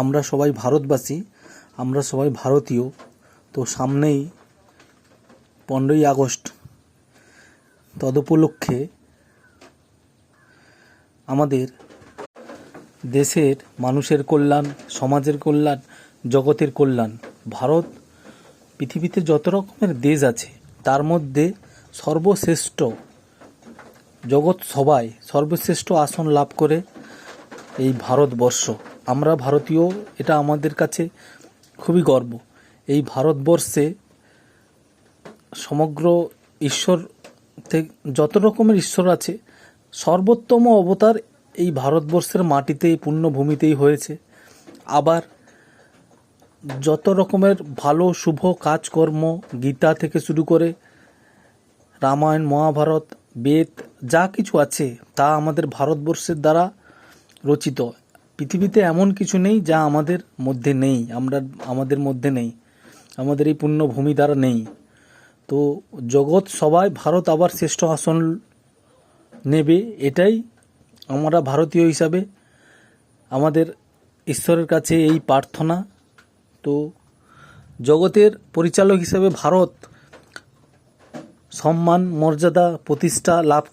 আমরা সবাই ভারতবাসী, আমরা সবাই ভারতীয়। তো সামনেই 15ই আগস্ট, তদুপলক্ষে আমাদের দেশের মানুষের কল্যাণ, সমাজের কল্যাণ, জগতের কল্যাণ, ভারত পৃথিবীতে যত রকমের দেশ আছে তার মধ্যে সর্বশ্রেষ্ঠ, জগৎ সবাই সর্বশ্রেষ্ঠ আসন লাভ করে এই ভারতবর্ষ। আমরা ভারতীয়, এটা আমাদের কাছে খুবই গর্ব। এই ভারতবর্ষে সমগ্র ঈশ্বর থেকে যত রকমের ঈশ্বর আছে, সর্বোত্তম অবতার এই ভারতবর্ষের মাটিতেই, পুণ্যভূমিতেই হয়েছে। আবার যত রকমের ভালো শুভ কাজকর্ম, গীতা থেকে শুরু করে রামায়ণ, মহাভারত, বেদ, যা কিছু আছে তা আমাদের ভারতবর্ষের দ্বারা রচিত। পৃথিবীতে এমন কিছু নেই যা আমাদের মধ্যে নেই, আমাদের মধ্যে নেই, আমাদের এই পুণ্যভূমি দ্বারা নেই। তো জগৎ সবাই ভারত আবার শ্রেষ্ঠ আসন নেবে, এটাই আমরা ভারতীয় হিসাবে আমাদের ঈশ্বরের কাছে এই প্রার্থনা। তো জগতের পরিচালক হিসাবে ভারত সম্মান, মর্যাদা, প্রতিষ্ঠা লাভ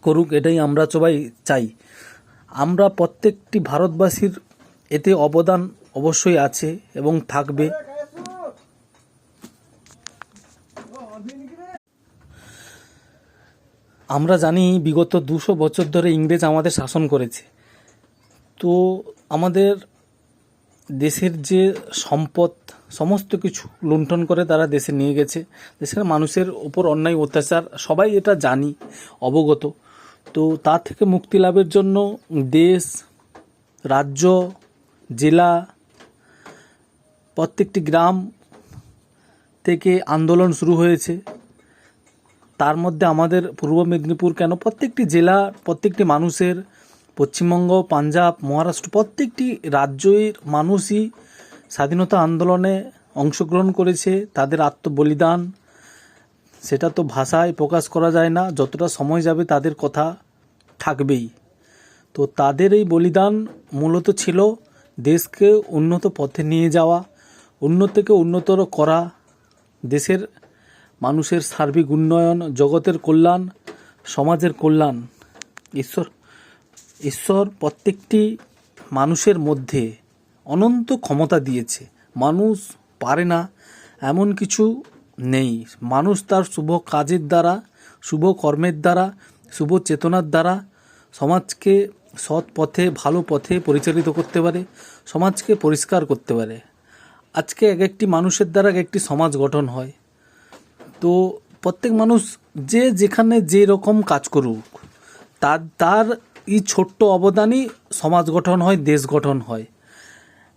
করুক, এটাই আমরা সবাই চাই। আমরা প্রত্যেকটি ভারতবাসীর এতে অবদান অবশ্যই আছে এবং থাকবে। আমরা জানি বিগত 200 বছর ধরে ইংরেজ আমাদের শাসন করেছে। তো আমাদের দেশের যে সম্পদ সমস্ত কিছু লুণ্ঠন করে তারা দেশে নিয়ে গেছে। দেশের মানুষের ওপর অন্যায় অত্যাচার সবাই এটা জানি, অবগত। তো তা থেকে মুক্তি লাভের জন্য দেশ, রাজ্য, জেলা, প্রত্যেকটি গ্রাম থেকে আন্দোলন শুরু হয়েছে। তার মধ্যে আমাদের পূর্ব মেদিনীপুর কেন, প্রত্যেকটি জেলা, প্রত্যেকটি মানুষের, পশ্চিমবঙ্গ, পাঞ্জাব, মহারাষ্ট্র, প্রত্যেকটি রাজ্যের মানুষই স্বাধীনতা আন্দোলনে অংশগ্রহণ করেছে। তাদের আত্মবলিদান, সেটা তো ভাষায় প্রকাশ করা যায় না, যতটা সময় যাবে তাদের কথা থাকবেই। তো তাদের এই বলিদান মূলত ছিল দেশকে উন্নত পথে নিয়ে যাওয়া, উন্নতকে উন্নতর করা, দেশের মানুষের সার্বিক উন্নয়ন, জগতের কল্যাণ, সমাজের কল্যাণ। ঈশ্বর প্রত্যেকটি মানুষের মধ্যে অনন্ত ক্ষমতা দিয়েছে। মানুষ পারে না এমন কিছু নেই। মানুষ তার শুভ কাজের দ্বারা, শুভ কর্মের দ্বারা, শুভ চেতনার দ্বারা সমাজকে সৎ পথে, ভালো পথে পরিচালিত করতে পারে, সমাজকে পরিষ্কার করতে পারে। আজকে এক একটি মানুষের দ্বারা এক একটি সমাজ গঠন হয়। তো প্রত্যেক মানুষ যে যেখানে যে রকম কাজ করুক, তার এই ছোট্ট অবদানই সমাজ গঠন হয়, দেশ গঠন হয়।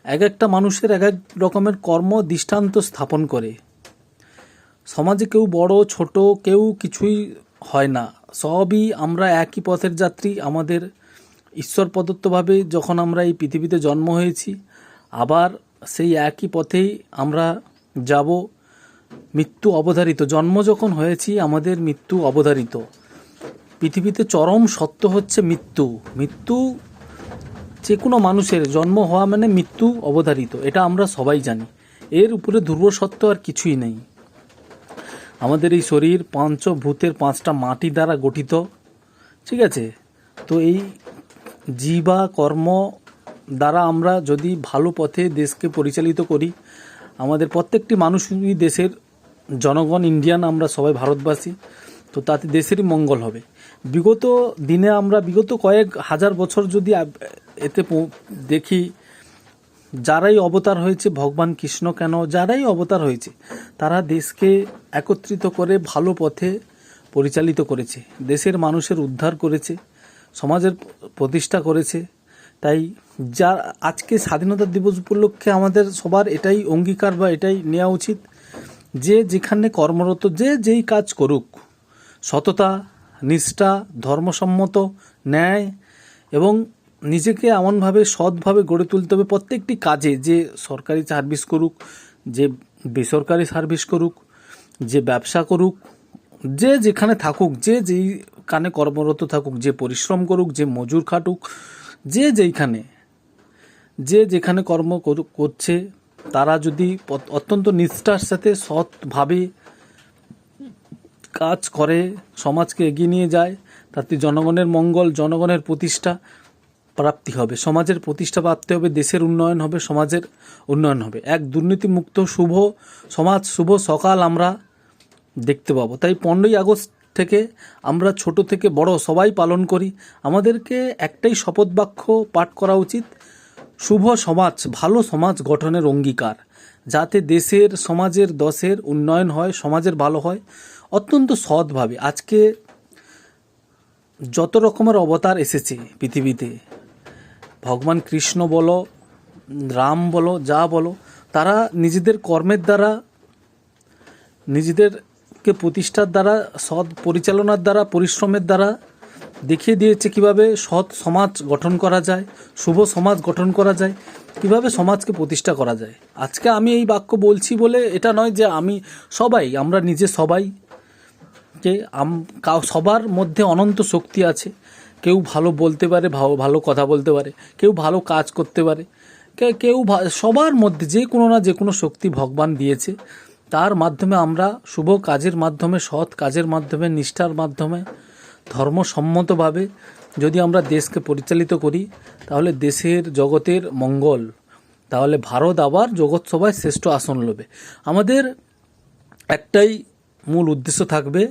এক একটা মানুষের এক এক রকমের কর্ম দৃষ্টান্ত স্থাপন করে। সমাজে কেউ বড় ছোট কেউ কিছুই হয় না, সবই আমরা একই পথের যাত্রী। আমাদের ঈশ্বর প্রদত্তভাবে যখন আমরা এই পৃথিবীতে জন্ম হয়েছি, আবার সেই একই পথেই আমরা যাব। মৃত্যু অবধারিত, জন্ম যখন হয়েছি আমাদের মৃত্যু অবধারিত। পৃথিবীতে চরম সত্য হচ্ছে মৃত্যু। মৃত্যু যে কোনো মানুষের জন্ম হওয়া মানে মৃত্যু অবধারিত, এটা আমরা সবাই জানি। এর উপরে ধ্রুব সত্য আর কিছুই নেই। আমাদের এই শরীর পঞ্চভূতের 5টা মাটি দ্বারা গঠিত, ঠিক আছে? তো এই জীবা কর্ম দ্বারা আমরা যদি ভালো পথে দেশকে পরিচালিত করি, আমাদের প্রত্যেকটি মানুষই দেশের জনগণ, ইন্ডিয়ান, আমরা সবাই ভারতবাসী, তো তাতে দেশেরই মঙ্গল হবে। বিগত দিনে আমরা বিগত কয়েক হাজার বছর যদি এতে দেখি, যারাই অবতার হয়েছে, ভগবান কৃষ্ণ কেন, যারাই অবতার হয়েছে তারা দেশকে একত্রিত করে ভালো পথে পরিচালিত করেছে, দেশের মানুষের উদ্ধার করেছে, সমাজের প্রতিষ্ঠা করেছে। তাই আজকে স্বাধীনতা দিবস উপলক্ষে আমাদের সবার এটাই অঙ্গীকার বা এটাই নেওয়া উচিত যে যেখানে কর্মরত যে যেই কাজ করুক, সততা, নিষ্ঠা, ধর্মসম্মত, ন্যায় এবং নিজেকে এমনভাবে সৎভাবে গড়ে তুলতে হবে। প্রত্যেকটি কাজে, যে সরকারি সার্ভিস করুক, যে বেসরকারি সার্ভিস করুক, যে ব্যবসা করুক, যে যেখানে থাকুক, যে যেই কানে কর্মরত থাকুক, যে পরিশ্রম করুক, যে মজুর খাটুক, যে যেইখানে যে যেখানে কর্ম করছে তারা যদি অত্যন্ত নিষ্ঠার সাথে সৎভাবে কাজ করে, সমাজকে এগিয়ে নিয়ে যায়, তাতে জনগণের মঙ্গল, জনগণের প্রতিষ্ঠা প্রাপ্তি হবে, সমাজের প্রতিষ্ঠা প্রাপ্তি হবে, দেশের উন্নয়ন হবে, সমাজের উন্নয়ন হবে। এক দুর্নীতিমুক্ত শুভ সমাজ, শুভ সকাল আমরা দেখতে পাবো। তাই 15ই আগস্ট থেকে আমরা ছোট থেকে বড় সবাই পালন করি। আমাদেরকে একটাই শপথ বাক্য পাঠ করা উচিত, শুভ সমাজ, ভালো সমাজ গঠনের অঙ্গীকার, যাতে দেশের, সমাজের, দশের উন্নয়ন হয়, সমাজের ভালো হয়, অত্যন্ত সৎভাবে। আজকে যত রকমের অবতার এসেছে পৃথিবীতে, ভগবান কৃষ্ণ বলো, রাম বলো, যা বলো, তারা নিজেদের কর্মের দ্বারা, নিজেদেরকে প্রতিষ্ঠার দ্বারা, সৎ পরিচালনার দ্বারা, পরিশ্রমের দ্বারা দেখিয়ে দিয়েছে কিভাবে সৎ সমাজ গঠন করা যায়, শুভ সমাজ গঠন করা যায়, কিভাবে সমাজকে প্রতিষ্ঠা করা যায়। আজকে আমি এই বাক্য বলছি বলে এটা নয় যে আমি সবাই, আমরা নিজে সবাই যে সবার মধ্যে অনন্ত শক্তি আছে। কেউ ভালো বলতে পারে, ভালো কথা বলতে পারে, কেউ ভালো কাজ করতে পারে, কেউ সবার মধ্যে যে কোনো না যে কোনো শক্তি ভগবান দিয়েছে। তার মাধ্যমে আমরা শুভ কাজের মাধ্যমে, সৎ কাজের মাধ্যমে, নিষ্ঠার মাধ্যমে, ধর্মসম্মতভাবে যদি আমরা দেশকে পরিচালিত করি, তাহলে দেশের, জগতের মঙ্গল, তাহলে ভারত আবার জগৎ সভায় শ্রেষ্ঠ আসন লবে। আমাদের একটাই মূল উদ্দেশ্য থাকবে,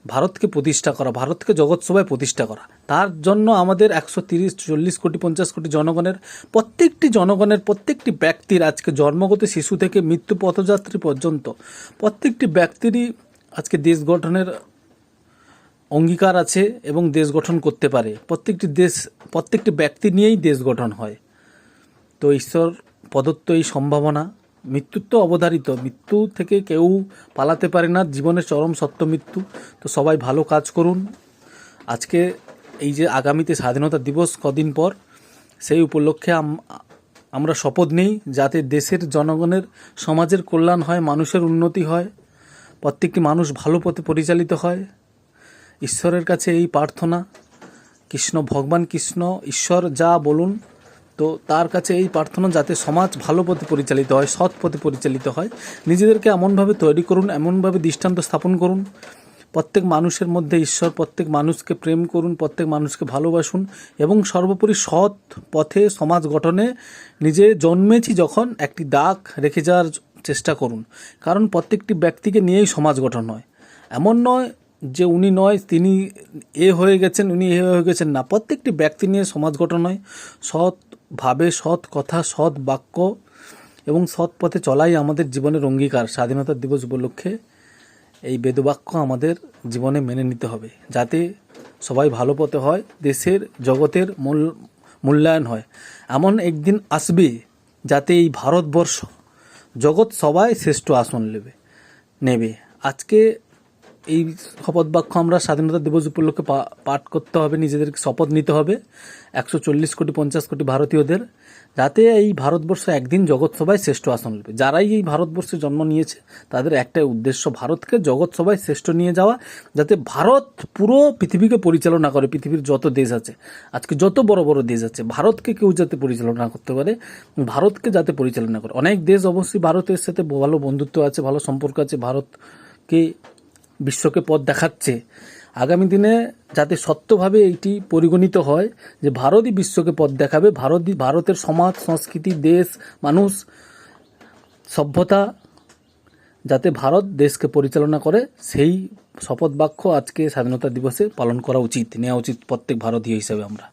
ভারতকে প্রতিষ্ঠা করা, ভারতকে জগৎ সভায় প্রতিষ্ঠা করা। তার জন্য আমাদের 130, 40 কোটি, 50 কোটি জনগণের, প্রত্যেকটি ব্যক্তির, আজকে জন্মগত শিশু থেকে মৃত্যু পথযাত্রী পর্যন্ত প্রত্যেকটি ব্যক্তিরই আজকে দেশ গঠনের অঙ্গীকার আছে এবং দেশ গঠন করতে পারে। প্রত্যেকটি ব্যক্তি নিয়েই দেশ গঠন হয়। তো ঈশ্বর প্রদত্ত এই সম্ভাবনা, মৃত্যুর তো অবধারিত, মৃত্যু থেকে কেউ পালাতে পারে না, জীবনের চরম সত্য মৃত্যু। তো সবাই ভালো কাজ করুন। আজকে এই যে আগামীতে স্বাধীনতা দিবস কদিন পর, সেই উপলক্ষে আমরা শপথ নিই যাতে দেশের, জনগণের, সমাজের কল্যাণ হয়, মানুষের উন্নতি হয়, প্রত্যেকটি মানুষ ভালো পথে পরিচালিত হয়। ঈশ্বরের কাছে এই প্রার্থনা, ভগবান কৃষ্ণ, ঈশ্বর যা বলুন, তো তার কাছে এই প্রার্থনা যাতে সমাজ ভালো পথে পরিচালিত হয়, সৎ পথে পরিচালিত হয়। নিজেদেরকে এমনভাবে তৈরি করুন, এমনভাবে দৃষ্টান্ত স্থাপন করুন, প্রত্যেক মানুষের মধ্যে ঈশ্বর, প্রত্যেক মানুষকে প্রেম করুন, প্রত্যেক মানুষকে ভালোবাসুন এবং সর্বোপরি সৎ পথে সমাজ গঠনে নিজে জন্মেছি যখন একটি দাগ রেখে যাওয়ার চেষ্টা করুন। কারণ প্রত্যেকটি ব্যক্তিকে নিয়েই সমাজ গঠন হয়। এমন নয় যে উনি নয়, তিনি এ হয়ে গেছেন, উনি এ হয়ে গেছেন, না, প্রত্যেকটি ব্যক্তি নিয়ে সমাজ গঠন হয়। সৎভাবে, সৎ কথা, সৎ বাক্য এবং সৎ পথে চলাই আমাদের জীবনের অঙ্গীকার। স্বাধীনতা দিবস উপলক্ষে এই বেদবাক্য আমাদের জীবনে মেনে নিতে হবে, যাতে সবাই ভালো পথে হয়, দেশের, জগতের মূল্যায়ন হয়। এমন একদিন আসবে যাতে এই ভারতবর্ষ জগৎ সবাই শ্রেষ্ঠ আসন নেবে। আজকে এই শপথ বাক্য আমরা স্বাধীনতা দিবস উপলক্ষে পাঠ করতে হবে, নিজেদেরকে শপথ নিতে হবে 140 কোটি 50 কোটি ভারতীয়দের, যাতে এই ভারতবর্ষ একদিন জগৎ সভায় শ্রেষ্ঠ আসন নেবে। যারাই এই ভারতবর্ষে জন্ম নিয়েছে তাদের একটাই উদ্দেশ্য, ভারতকে জগৎ সভায় শ্রেষ্ঠ নিয়ে যাওয়া, যাতে ভারত পুরো পৃথিবীকে পরিচালনা করে। পৃথিবীর যত দেশ আছে, আজকে যত বড় বড় দেশ আছে, ভারতকে কেউ যাতে পরিচালনা করতে পারে, ভারতকে যাতে পরিচালনা করে। অনেক দেশ অবশ্যই ভারতের সাথে ভালো বন্ধুত্ব আছে, ভালো সম্পর্ক আছে, ভারতকে বিশ্বকে পথ দেখাচ্ছে। আগামী দিনে যাতে সত্যভাবে এইটি পরিগণিত হয় যে ভারতই বিশ্বকে পথ দেখাবে, ভারতের সমাজ, সংস্কৃতি, দেশ, মানুষ, সভ্যতা, যাতে ভারত দেশকে পরিচালনা করে, সেই শপথ বাক্য আজকে স্বাধীনতা দিবসে পালন করা উচিত, নেওয়া উচিত প্রত্যেক ভারতীয় হিসাবে আমরা।